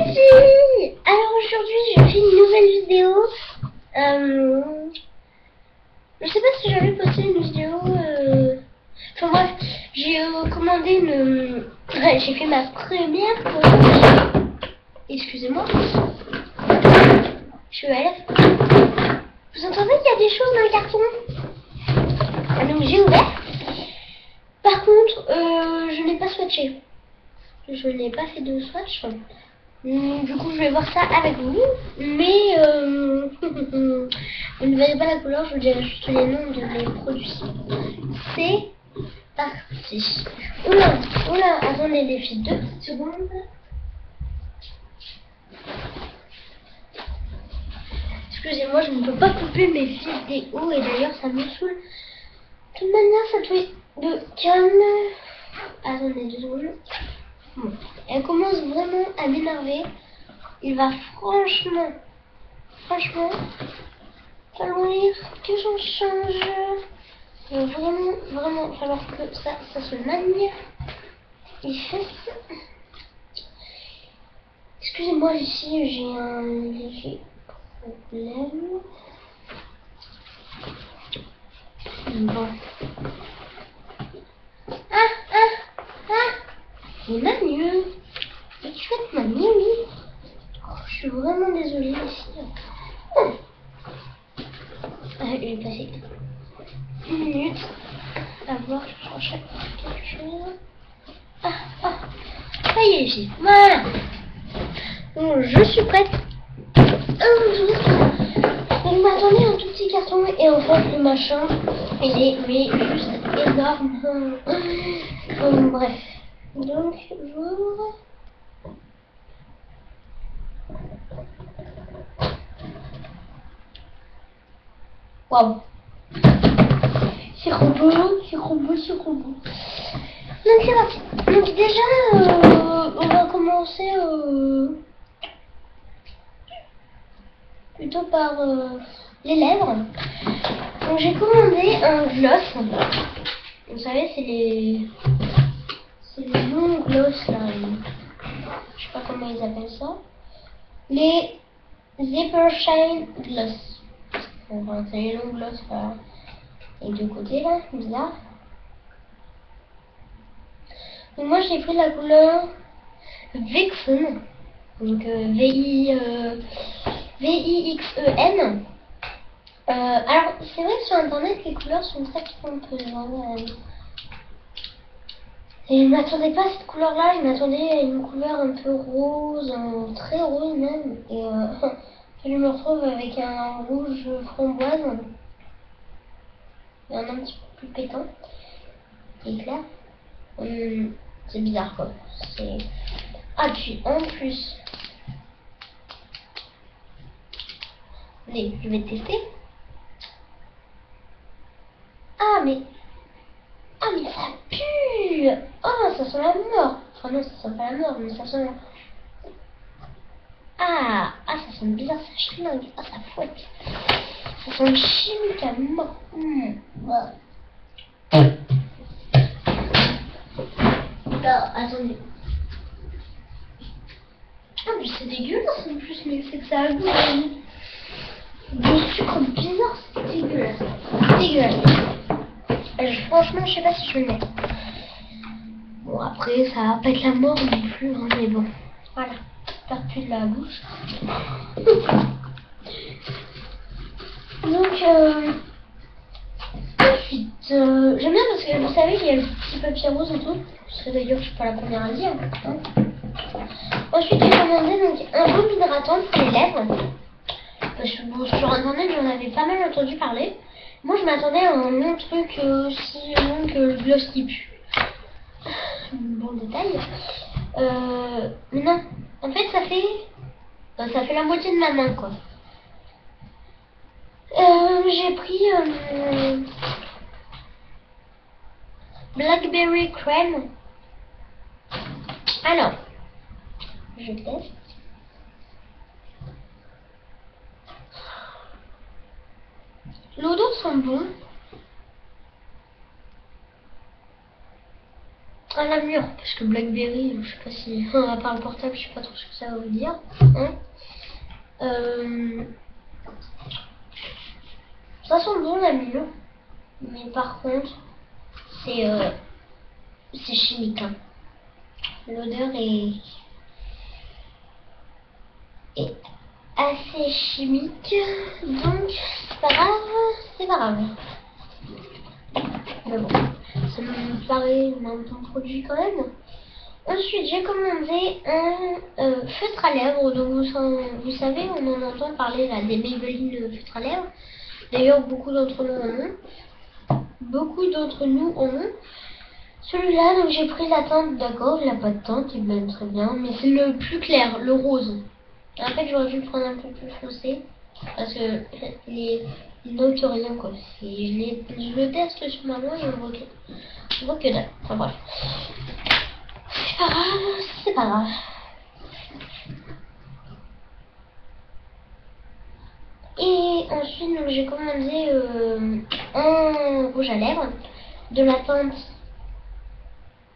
filles! Alors aujourd'hui je fais une nouvelle vidéo. Je sais pas si j'avais posté une vidéo. Enfin bref, j'ai commandé une. Ouais, j'ai fait ma première commande. Excusez-moi. Je suis à l'aise. Vous entendez qu'il y a des choses dans le carton? Ah, donc j'ai ouvert. Par contre, je n'ai pas swatché. Je n'ai pas fait de swatch. Du coup, je vais voir ça avec vous. Mais vous ne verrez pas la couleur, je vous dirai juste les noms de mes produits. C'est parti. Oula, oula, attendez les filles, 2 petites secondes. Excusez-moi, je ne peux pas couper mes vidéos et d'ailleurs ça me saoule. De toute manière, ça fait de calme. Attendez 2 secondes. Bon, elle commence vraiment à m'énerver. Il va franchement falloir que j'en change. Il va vraiment falloir que ça se manie. Il fait. Excusez-moi, ici j'ai un léger problème. Bon. Mais Manu, mais tu fais de Manu, oui. Oh, je suis vraiment désolée ici. Oh. Il est passé 1 minute. À voir, je cherche quelque chose. Ça y est, les filles. Voilà. Donc, je suis prête. Donc, je m'attendais à un tout petit carton et en fait, le machin, il est mais juste énorme. Bref. Donc, j'ouvre. Waouh. C'est robot. Donc c'est parti. Donc déjà, on va commencer plutôt par les lèvres. Donc j'ai commandé un gloss. Vous savez, c'est les longs gloss là. Je sais pas comment ils appellent ça. Les Zipper Shine Gloss. Enfin, c'est les longs gloss là. Et de côté là, bizarre. Donc moi j'ai pris la couleur Vixen. Donc V-I-X-E-N. Alors c'est vrai que sur internet les couleurs sont très trompeuses. Et je m'attendais pas à cette couleur là, je m'attendais à une couleur un peu rose, très rose même. Et je me retrouve avec un rouge framboise. Et un petit peu plus pétant. Et clair. C'est bizarre quoi. Ah puis en plus. Allez, je vais tester. Ah mais ça pue. Oh ça sent la mort. Enfin non ça sent pas la mort mais ça sent. Ah ça sent bizarre, ça chlingue. Ah ça fouette. Ça sent chimique à mort. Ah, attendez. Ah mais c'est dégueulasse en plus, mais c'est que ça a goût de sucre bizarre, c'est dégueulasse. Franchement, je sais pas si je vais le mettre. Bon après, ça va pas être la mort non plus, hein, mais bon. Voilà, j'espère plus de la bouche. Donc, ensuite, j'aime bien parce que vous savez qu'il y a le petit papier rose autour. Parce que d'ailleurs, je suis pas la première à le dire. Hein. Ensuite, j'ai commandé donc, un baume hydratant pour les lèvres. Parce que bon, sur internet, j'en avais pas mal entendu parler. Moi, je m'attendais à un long truc aussi long que le gloss qui pue. Bon détail. Mais non. En fait, ça fait la moitié de ma main, quoi. J'ai pris Blackberry Crème. Alors, je teste. L'odeur sent bon. à la mûre, parce que Blackberry, je sais pas si, à part le portable, je sais pas trop ce que ça veut dire. Hein. Ça sent bon la mûre, mais par contre, c'est chimique. Hein. L'odeur est assez chimique, donc c'est pas grave, c'est pas grave. Mais bon, ça me paraît un bon produit quand même. Ensuite, j'ai commandé un feutre à lèvres. Donc vous savez, on en entend parler là des Maybelline feutre à lèvres. D'ailleurs, beaucoup d'entre nous en ont. Beaucoup d'entre nous en ont. Celui-là, donc j'ai pris la teinte, d'accord, il n'a pas de teinte, il m'aime très bien, mais c'est le plus clair, le rose. En fait, j'aurais dû prendre un peu plus foncé, parce que il n'ote rien quoi. Et je le teste sur ma main et on voit que dalle. Enfin bref. C'est pas grave, c'est pas grave. Et ensuite, donc j'ai commandé un rouge à lèvres de la teinte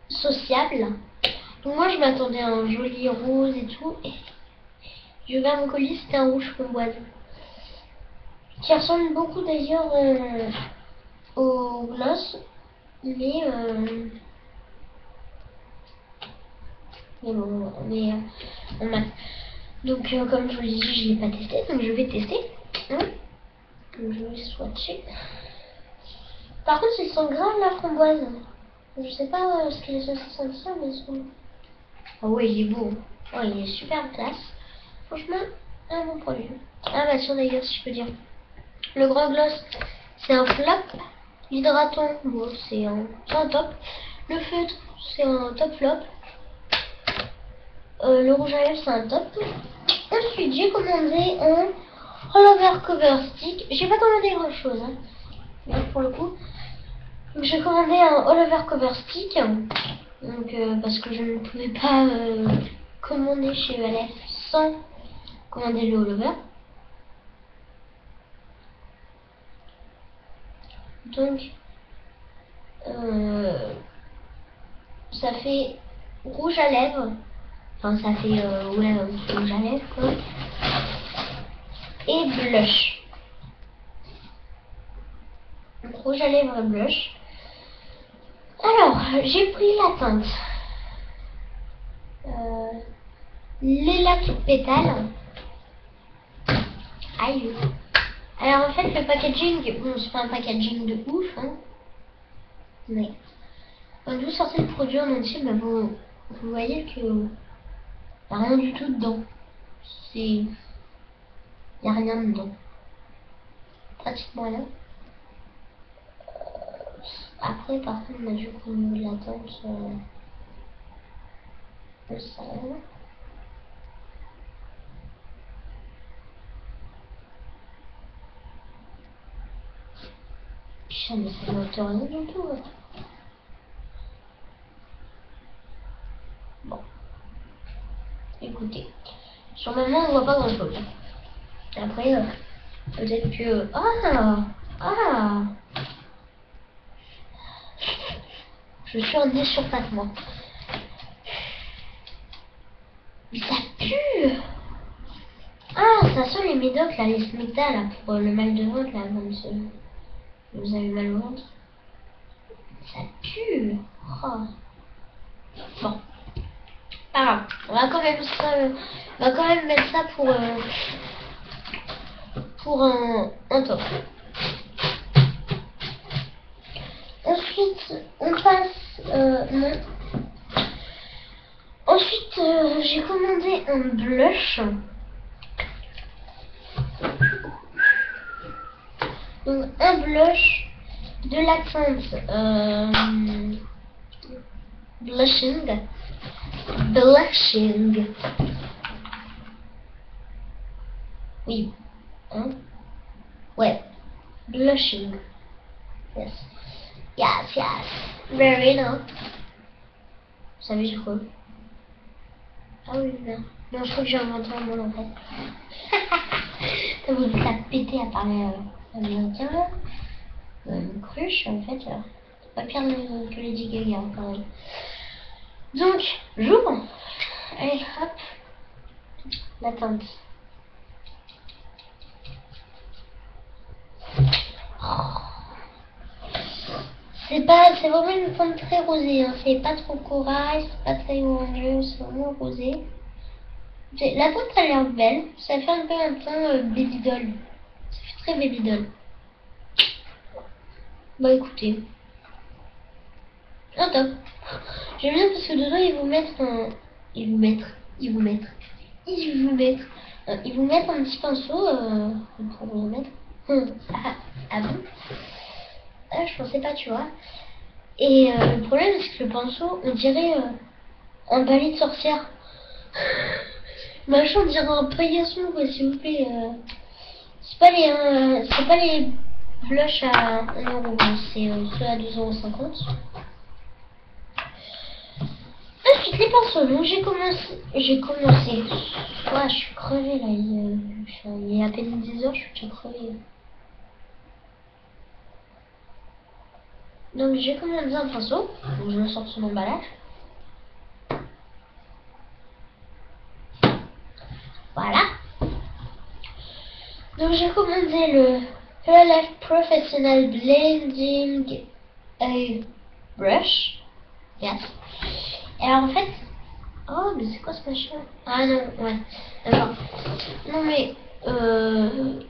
sociable. Donc moi je m'attendais à un joli rose et tout. Et j'ai ouvert mon colis, c'était un rouge framboise. Qui ressemble beaucoup d'ailleurs au gloss. Mais bon, on a. Donc comme je vous l'ai dit, je l'ai pas testé, donc je vais tester. Hein, donc je vais swatcher. Par contre, il sent grave la framboise. Je sais pas ce qu'il est censé sentir, mais il sent... Ah ouais, il est beau. Oh, il est super classe. Franchement, un bon produit. Ah bah tiens d'ailleurs, si je peux dire. Le grand gloss, c'est un flop. L'hydratant, bon, c'est un top. Le feutre, c'est un top flop. Le rouge à lèvres, c'est un top. Ensuite, j'ai commandé un all-over cover stick. J'ai pas commandé grand chose, hein, pour le coup. J'ai commandé un all-over cover stick. Donc, parce que je ne pouvais pas commander chez Valef sans commander le all-over. Donc, ça fait rouge à lèvres. Enfin, ça fait ouais, rouge à lèvres quoi. Et blush. Donc, rouge à lèvres et blush. Alors, j'ai pris la teinte lilac pétale. Aïe. Alors en fait le packaging, bon c'est pas un packaging de ouf, hein, mais quand vous sortez le produit en entier, bah, vous voyez que y a rien du tout dedans. Y a rien dedans. Pratiquement là. Après par contre, moi je prends la teinte le salon. Putain, mais ça n'ôte rien du tout. Bon. Écoutez. Sur ma main, on voit pas grand chose. Après, peut-être que... Ah Je suis en surpassement. Mais ça pue. Ah, ça sent les médocs, là, les smecta, là, pour le mal de ventre, là, vous avez mal au ventre. Ça pue. Oh. Bon. Pas grave. On va quand même mettre ça pour un top. Ensuite, on passe... non. Ensuite, j'ai commandé un blush. Donc, un blush de la teinte blushing. Oui. Hein? Ouais. Blushing. Yes. Yes. Very nice. Vous savez je crois. Ah oui, non. Non, je crois que j'ai inventé un mot en fait. Ça vous dit ça pété à parler américain là. Une cruche en fait. C'est pas pire que Lady Gaga quand même. Donc, j'ouvre. Allez, hop. La teinte. C'est vraiment une teinte très rosée. Hein. C'est pas trop corail, c'est pas très orangeux, c'est vraiment rosé. La teinte a l'air belle. Ça fait un peu un teint baby doll. Ça fait très baby doll. Bah écoutez. Oh top. J'aime bien parce que dedans ils vous mettent un... Ils vous mettent un petit pinceau pour vous mettre. Ah bon? Ah, je pensais pas, tu vois. Et le problème c'est que le pinceau, on dirait un balai de sorcière. Machin, on dirait un paillasson quoi, s'il vous plaît. C'est pas les blushs à 1€, c'est ceux à 2,50€. Ensuite les pinceaux, donc j'ai commencé. Ouais, je suis crevée là, il est à peine 10h, je suis déjà crevée. Donc j'ai commandé un pinceau, donc je le sors de son emballage. Voilà. Donc j'ai commandé le LF Professional Blending Brush. Yes. Et alors en fait... Oh mais c'est quoi ce machin? Ah non, ouais. D'accord. Non mais...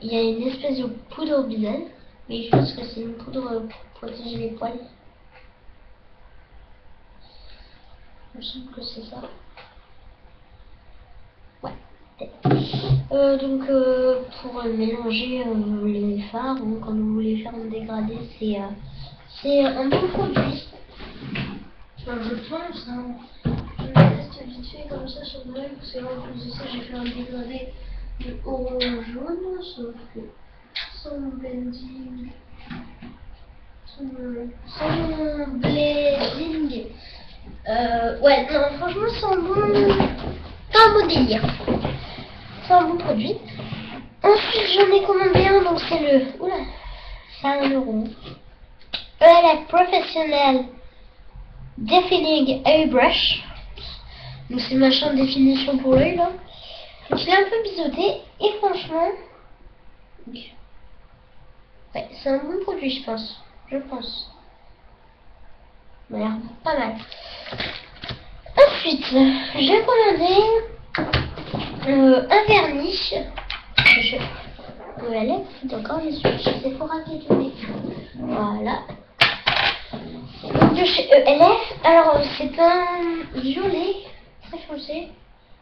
il y a une espèce de poudre bizarre. Mais je pense que c'est une poudre pour protéger les poils. Il me semble que c'est ça. Ouais. Donc pour mélanger les fards, hein, quand vous voulez faire un dégradé, c'est un bon produit. Enfin, je pense, hein. Je me teste vite fait comme ça sur l'œil, parce que là en plus de ça j'ai fait un dégradé de orange jaune, sauf que sans blending. Sans blending. Ouais, non, franchement c'est un bon délire. C'est un bon produit. Ensuite, j'en ai commandé un, donc c'est le... Oula, c'est 1€. La Professional Defining Airbrush. Donc c'est machin de définition pour l'œil là. Donc il est un peu biseauté et franchement... Ouais, c'est un bon produit je pense. Je pense. Il m'a l'air pas mal. Ensuite, j'ai commandé un vernis. Elle est encore les switches, c'est pour raqueter. Voilà. Donc de chez ELF. Alors c'est un violet très foncé.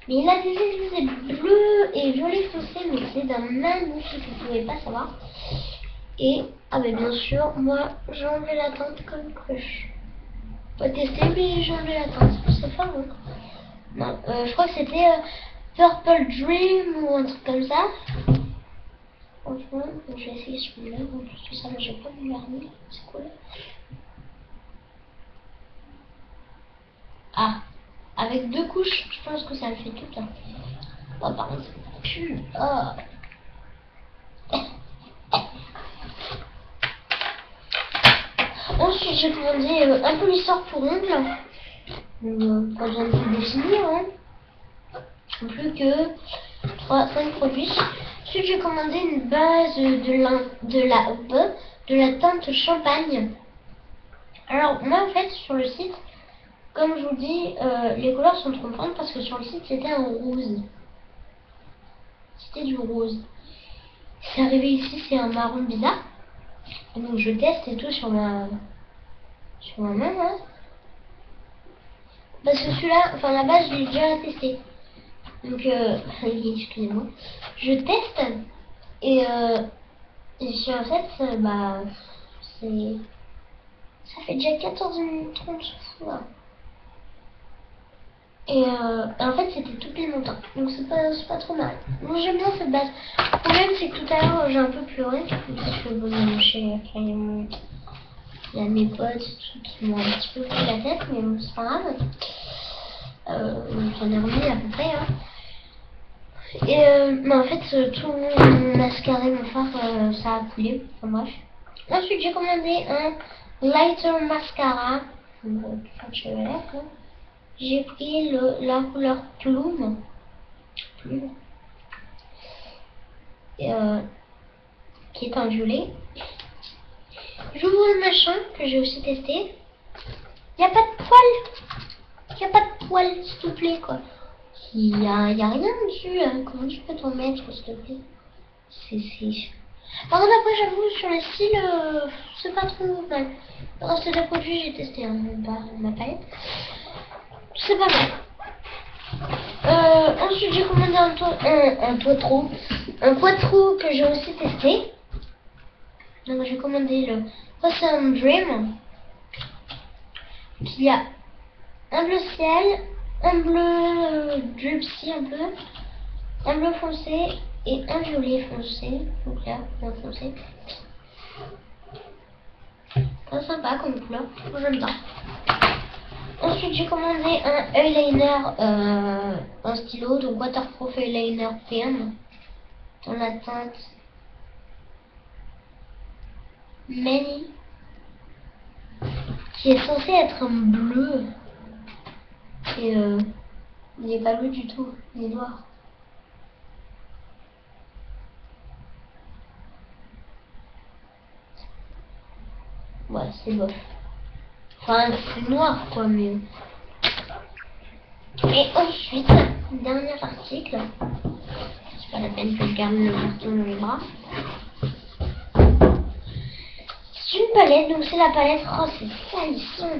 Mais il a des effets bleus et violet foncé, mais c'est d'un magnifique, vous ne pouvez pas savoir. Et, ah mais bien sûr, moi j'ai enlevé la teinte comme une cruche. Pas testé, mais j'ai enlevé la teinte. C'est pas bon. Non, je crois que c'était Purple Dream ou un truc comme ça. Franchement, je vais essayer sur mon lèvre. En plus de ça, là j'ai pas mon vernis. C'est cool. Ah, avec 2 couches, je pense que ça le fait tout là. Oh, par contre, ça pue. Oh. Ensuite, j'ai commandé un polisseur pour ongles. Pas besoin de tout définir. Hein. Plus que 5 produits. Ensuite, j'ai commandé une base de la teinte champagne. Alors, moi, en fait, sur le site, comme je vous dis, les couleurs sont trompantes parce que sur le site, c'était un rose. C'était du rose. C'est arrivé ici, c'est un marron bizarre. Donc, je teste et tout sur ma main, hein. Parce que celui-là, enfin, la base, je l'ai déjà testé. Donc, excusez-moi. Je teste et en fait, bah, ça fait déjà 14 minutes 30 là. Et en fait, c'était tout pile longtemps. Donc, c'est pas trop mal. Moi, j'aime bien cette base. Le problème, c'est que tout à l'heure, j'ai un peu pleuré. Parce que bon, il y a mes potes qui m'ont un petit peu pris la tête, mais bon, c'est pas grave. J'en ai remis à peu près. Hein. Et mais en fait, tout mon mascara et mon fard, ça a coulé. Enfin bref. Ensuite, j'ai commandé un lighter mascara. Donc, chez ELF. j'ai pris la couleur plume. Et, qui est un violet. J'ouvre le machin que j'ai aussi testé. Il n'y a pas de poils. Il n'y a pas de poils, s'il te plaît, quoi. Il y a rien dessus. Hein. Comment tu peux t'en mettre, s'il te plaît? C'est... Par contre, après, j'avoue, sur le style, c'est pas trop mal. Le reste des produits, j'ai testé hein, ma palette. C'est pas mal. Ensuite, j'ai commandé un quattro que j'ai aussi testé. Donc, j'ai commandé le Awesome Dream. Qui a un bleu ciel, un bleu gypsy un peu, un bleu foncé et un violet foncé. Donc là, un foncé. Très sympa comme couleur, j'aime bien. Ensuite, j'ai commandé un eyeliner, un stylo, donc waterproof eyeliner PM dans la teinte Many, qui est censé être un bleu. Et il n'est pas bleu du tout, il est noir. Ouais, c'est bof. Enfin, c'est noir quoi, mais... Et ensuite, dernier article. C'est pas la peine que je garde le carton dans les bras. C'est une palette, donc c'est la palette... Oh, c'est salissant.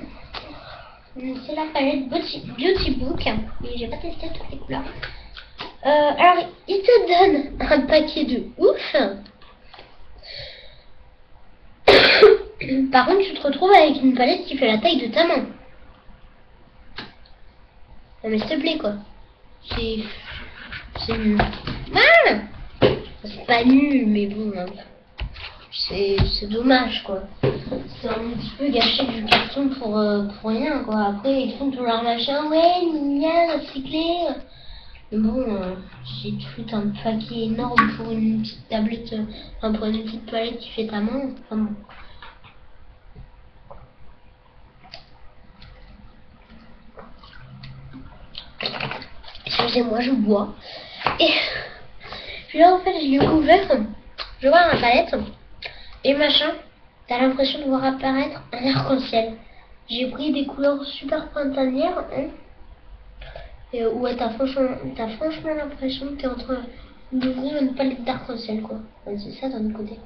C'est la palette Beauty Book. Mais j'ai pas testé toutes les couleurs. Alors, il te donne un paquet de ouf. Par contre, tu te retrouves avec une palette qui fait la taille de ta main. Non mais s'il te plaît quoi. C'est nul. Ah, c'est pas nul, mais bon. Hein. C'est dommage quoi. C'est un petit peu gâcher du carton pour rien quoi. Après ils font tout leur machin. Ouais, mignon, recyclé. Mais bon, c'est tout un paquet énorme pour une petite tablette, enfin pour une petite palette qui fait ta main. Enfin bon. Excusez-moi, je bois. Et puis là, en fait, je l'ai ouvert. Je vois ma palette. Et machin, t'as l'impression de voir apparaître un arc-en-ciel. J'ai pris des couleurs super printanières. Hein. Et ouais, t'as franchement l'impression que t'es en train d'ouvrir une palette d'arc-en-ciel, quoi. Ouais, c'est ça d'un côté.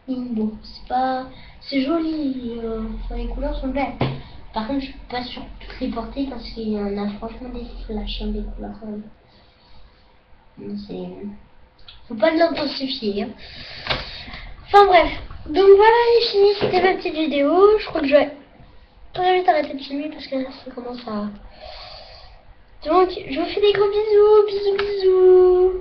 Bon, c'est pas... C'est joli. Enfin, les couleurs sont belles. Par contre, je suis pas sur toutes les portées parce qu'il y en a franchement des flashs, hein, des couleurs. C'est... Faut pas l'intensifier. Hein. Enfin bref. Donc voilà les filles, c'était ma petite vidéo. Je crois que je vais très vite arrêter de filmer parce que là, ça commence à... Donc, je vous fais des gros bisous. Bisous, bisous.